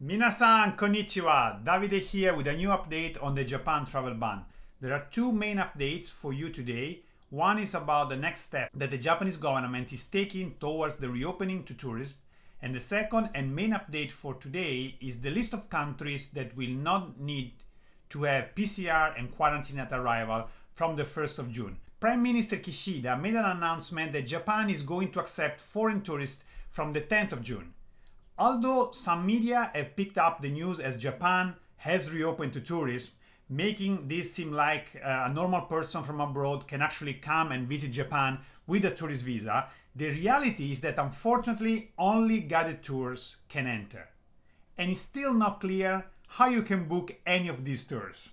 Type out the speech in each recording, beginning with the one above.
Minasan konnichiwa, Davide here with a new update on the Japan travel ban. There are two main updates for you today. One is about the next step that the Japanese government is taking towards the reopening to tourism. And the second and main update for today is the list of countries that will not need to have PCR and quarantine at arrival from the 1st of June. Prime Minister Kishida made an announcement that Japan is going to accept foreign tourists from the 10th of June. Although some media have picked up the news as Japan has reopened to tourism, making this seem like a normal person from abroad can actually come and visit Japan with a tourist visa, the reality is that unfortunately only guided tours can enter. And it's still not clear how you can book any of these tours.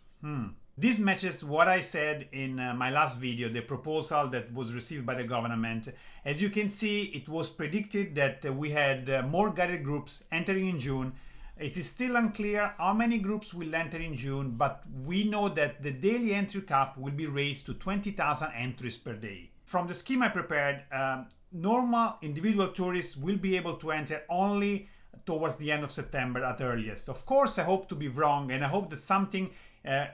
This matches what I said in my last video, the proposal that was received by the government. As you can see, it was predicted that we had more guided groups entering in June. It is still unclear how many groups will enter in June, but we know that the daily entry cap will be raised to 20,000 entries per day. From the scheme I prepared, normal individual tourists will be able to enter only towards the end of September at earliest. Of course, I hope to be wrong, and I hope that something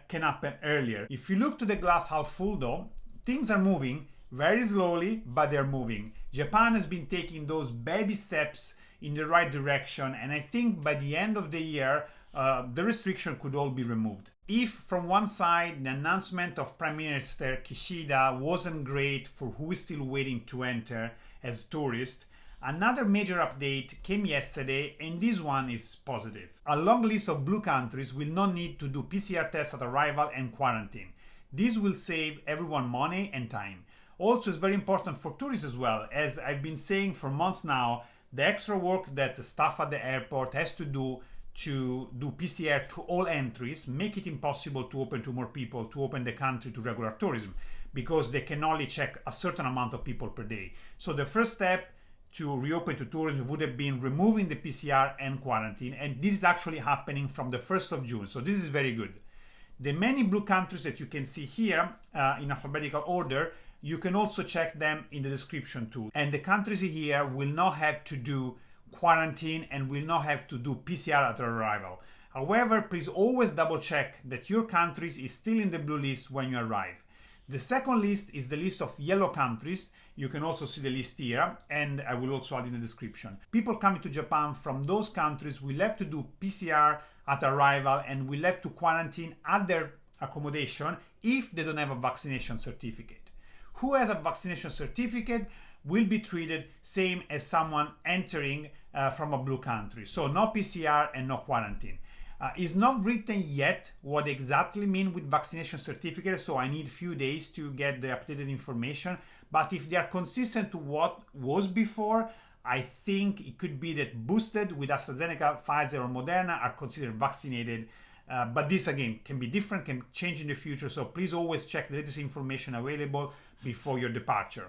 can happen earlier. If you look to the glass half full though, things are moving very slowly, but they're moving. Japan has been taking those baby steps in the right direction, and I think by the end of the year, the restriction could all be removed. If from one side, the announcement of Prime Minister Kishida wasn't great for who is still waiting to enter as tourists, another major update came yesterday, and this one is positive. A long list of blue countries will not need to do PCR tests at arrival and quarantine. This will save everyone money and time. Also, it's very important for tourists as well. As I've been saying for months now, the extra work that the staff at the airport has to do PCR to all entries make it impossible to open to more people, to open the country to regular tourism, because they can only check a certain amount of people per day. So the first step to reopen to tourism would have been removing the PCR and quarantine, and this is actually happening from the 1st of June, so this is very good. The many blue countries that you can see here in alphabetical order, you can also check them in the description too. And the countries here will not have to do quarantine and will not have to do PCR at their arrival. However, please always double check that your country is still in the blue list when you arrive. The second list is the list of yellow countries. You can also see the list here, and I will also add in the description. People coming to Japan from those countries will have to do PCR at arrival and will have to quarantine at their accommodation if they don't have a vaccination certificate. Who has a vaccination certificate will be treated same as someone entering from a blue country. So no PCR and no quarantine. It's not written yet what exactly mean with vaccination certificate, so I need few days to get the updated information. But if they are consistent to what was before, I think it could be that boosted with AstraZeneca, Pfizer or Moderna are considered vaccinated. But this again can be different, can change in the future. So please always check the latest information available before your departure.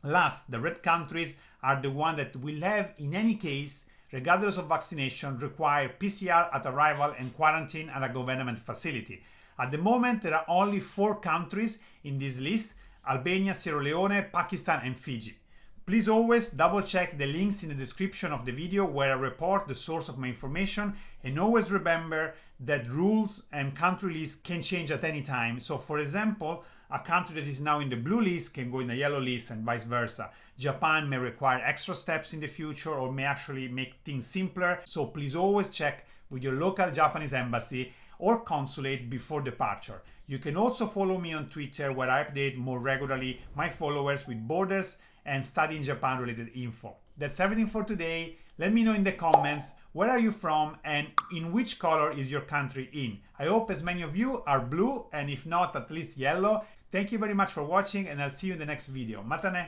Last, the red countries are the ones that will have, in any case, regardless of vaccination, require PCR at arrival and quarantine at a government facility. At the moment, there are only 4 countries in this list: Albania, Sierra Leone, Pakistan and Fiji. Please always double check the links in the description of the video where I report the source of my information, and always remember that rules and country lists can change at any time. So for example, a country that is now in the blue list can go in the yellow list and vice versa. Japan may require extra steps in the future or may actually make things simpler. So please always check with your local Japanese embassy or consulate before departure. You can also follow me on Twitter, where I update more regularly my followers with borders and studying Japan related info. That's everything for today. Let me know in the comments, where are you from and in which color is your country in. I hope as many of you are blue, and if not, at least yellow. Thank you very much for watching, and I'll see you in the next video. Matane!